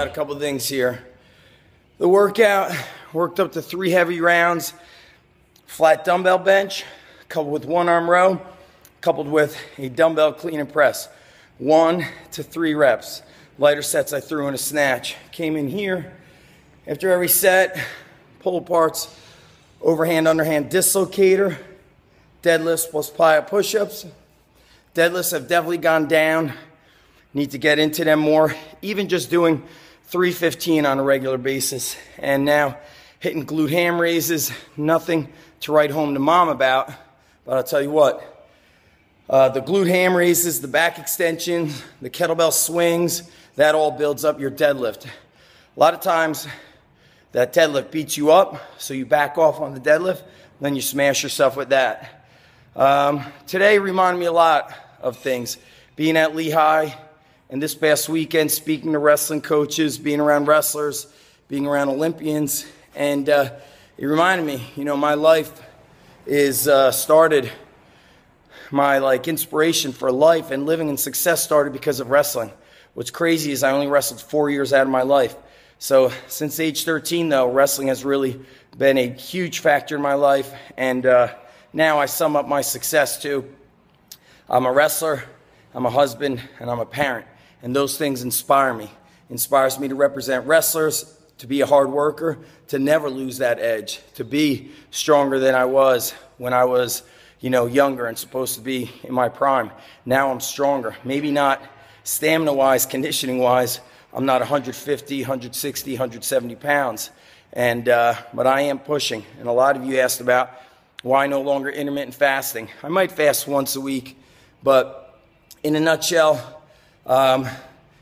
about a couple things here. The workout, worked up to 3 heavy rounds, flat dumbbell bench, coupled with 1 arm row, coupled with a dumbbell clean and press. 1 to 3 reps. Lighter sets I threw in a snatch. Came in here, after every set, pull aparts, overhand, underhand dislocator, deadlifts plus plyo push-ups. Deadlifts have definitely gone down. Need to get into them more. Even just doing 315 on a regular basis. And now hitting glute ham raises, nothing to write home to mom about. But I'll tell you what, the glute ham raises, the back extensions, the kettlebell swings, that all builds up your deadlift. A lot of times that deadlift beats you up, so you back off on the deadlift, then you smash yourself with that. Today reminded me a lot of things. Being at Lehigh, and this past weekend, speaking to wrestling coaches, being around wrestlers, being around Olympians, and it reminded me, you know, my life is started, my inspiration for life and living and success started because of wrestling. What's crazy is I only wrestled 4 years out of my life. So since age 13, though, wrestling has really been a huge factor in my life, and now I sum up my success to I'm a wrestler, I'm a husband, and I'm a parent. And those things inspire me. Inspires me to represent wrestlers, to be a hard worker, to never lose that edge, to be stronger than I was when I was, you know, younger and supposed to be in my prime. Now I'm stronger. Maybe not stamina-wise, conditioning-wise. I'm not 150, 160, 170 pounds. And but I am pushing. And a lot of you asked about why no longer intermittent fasting. I might fast once a week, but in a nutshell,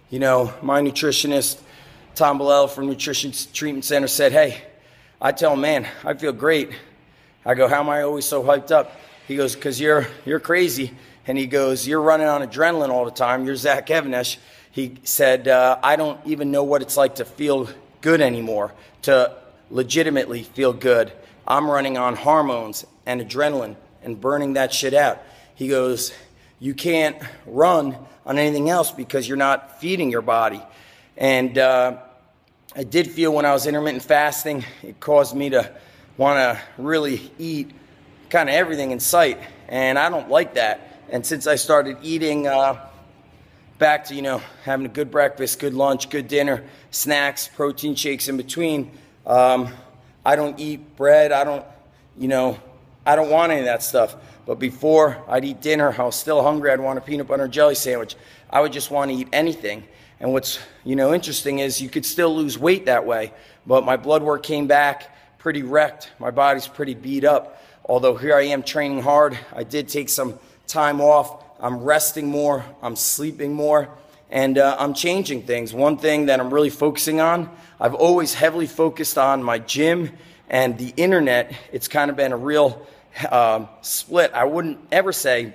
you know, my nutritionist, Tom Bellel from Nutrition Treatment Center said, hey, I tell him, man, I feel great. I go, how am I always so hyped up? He goes, because you're crazy. And he goes, you're running on adrenaline all the time. You're Zach Evanesh. He said, I don't even know what it's like to feel good anymore, to legitimately feel good. I'm running on hormones and adrenaline and burning that shit out. He goes, you can't run on anything else because you're not feeding your body. And I did feel when I was intermittent fasting, it caused me to want to really eat kind of everything in sight. And I don't like that. And since I started eating back to, you know, having a good breakfast, good lunch, good dinner, snacks, protein shakes in between, I don't eat bread. I don't want any of that stuff. But before I'd eat dinner, I was still hungry. I'd want a peanut butter and jelly sandwich. I would just want to eat anything. And what's, you know, interesting is you could still lose weight that way. But my blood work came back pretty wrecked. My body's pretty beat up. Although here I am training hard. I did take some time off. I'm resting more. I'm sleeping more. And I'm changing things. One thing that I'm really focusing on, I've always heavily focused on my gym and the internet. It's kind of been a real split. I wouldn't ever say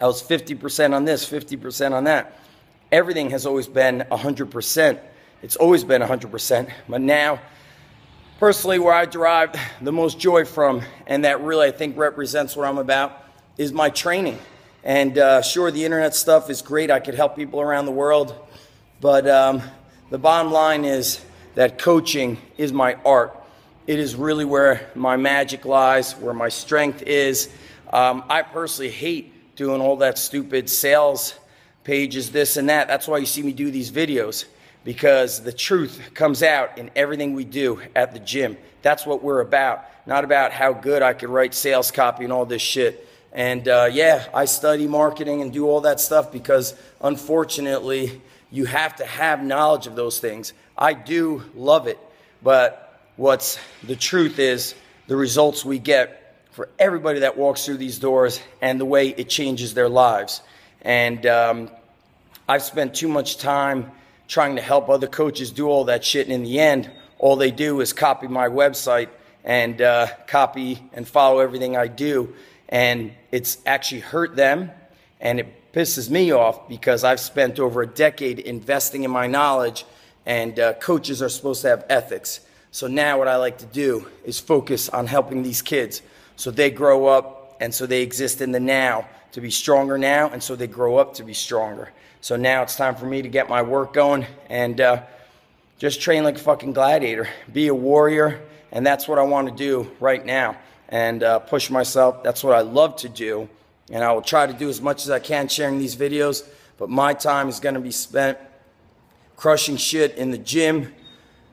I was 50% on this, 50% on that. Everything has always been 100%. It's always been 100%. But now, personally, where I derive the most joy from, and that really I think represents what I'm about, is my training. And sure, the internet stuff is great. I could help people around the world. But the bottom line is that coaching is my art. It is really where my magic lies, where my strength is. I personally hate doing all that stupid sales pages, this and that. That's why you see me do these videos, because the truth comes out in everything we do at the gym. That's what we're about, not about how good I could write sales copy and all this shit. And yeah, I study marketing and do all that stuff because, unfortunately, you have to have knowledge of those things. I do love it, but what's the truth is the results we get for everybody that walks through these doors and the way it changes their lives. And I've spent too much time trying to help other coaches do all that shit, and in the end, all they do is copy my website and copy and follow everything I do. And it's actually hurt them, and it pisses me off because I've spent over a decade investing in my knowledge, and coaches are supposed to have ethics. So now what I like to do is focus on helping these kids so they grow up and so they exist in the now to be stronger now, and so they grow up to be stronger. So now it's time for me to get my work going, and just train like a fucking gladiator, be a warrior, and that's what I want to do right now, and push myself. That's what I love to do, and I will try to do as much as I can sharing these videos, but my time is going to be spent crushing shit in the gym,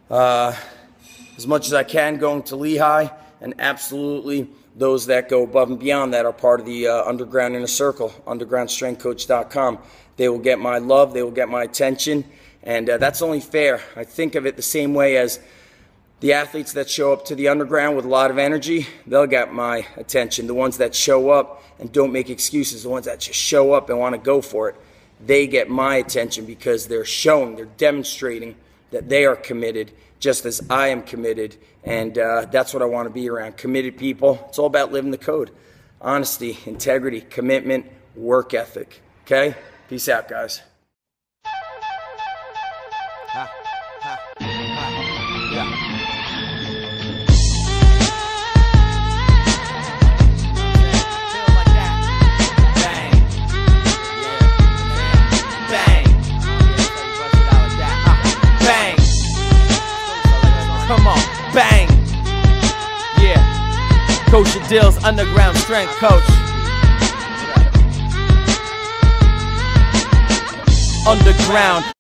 as much as I can, going to Lehigh, and absolutely those that go above and beyond that are part of the Underground Inner Circle, undergroundstrengthcoach.com. They will get my love, they will get my attention, and that's only fair. I think of it the same way as the athletes that show up to the Underground with a lot of energy, they'll get my attention. The ones that show up and don't make excuses, the ones that just show up and want to go for it, they get my attention because they're showing, they're demonstrating that they are committed, just as I am committed, and that's what I want to be around. Committed people. It's all about living the code. Honesty, integrity, commitment, work ethic. Okay? Peace out, guys. Come on, bang! Yeah, Coach Adil's Underground Strength Coach. Underground.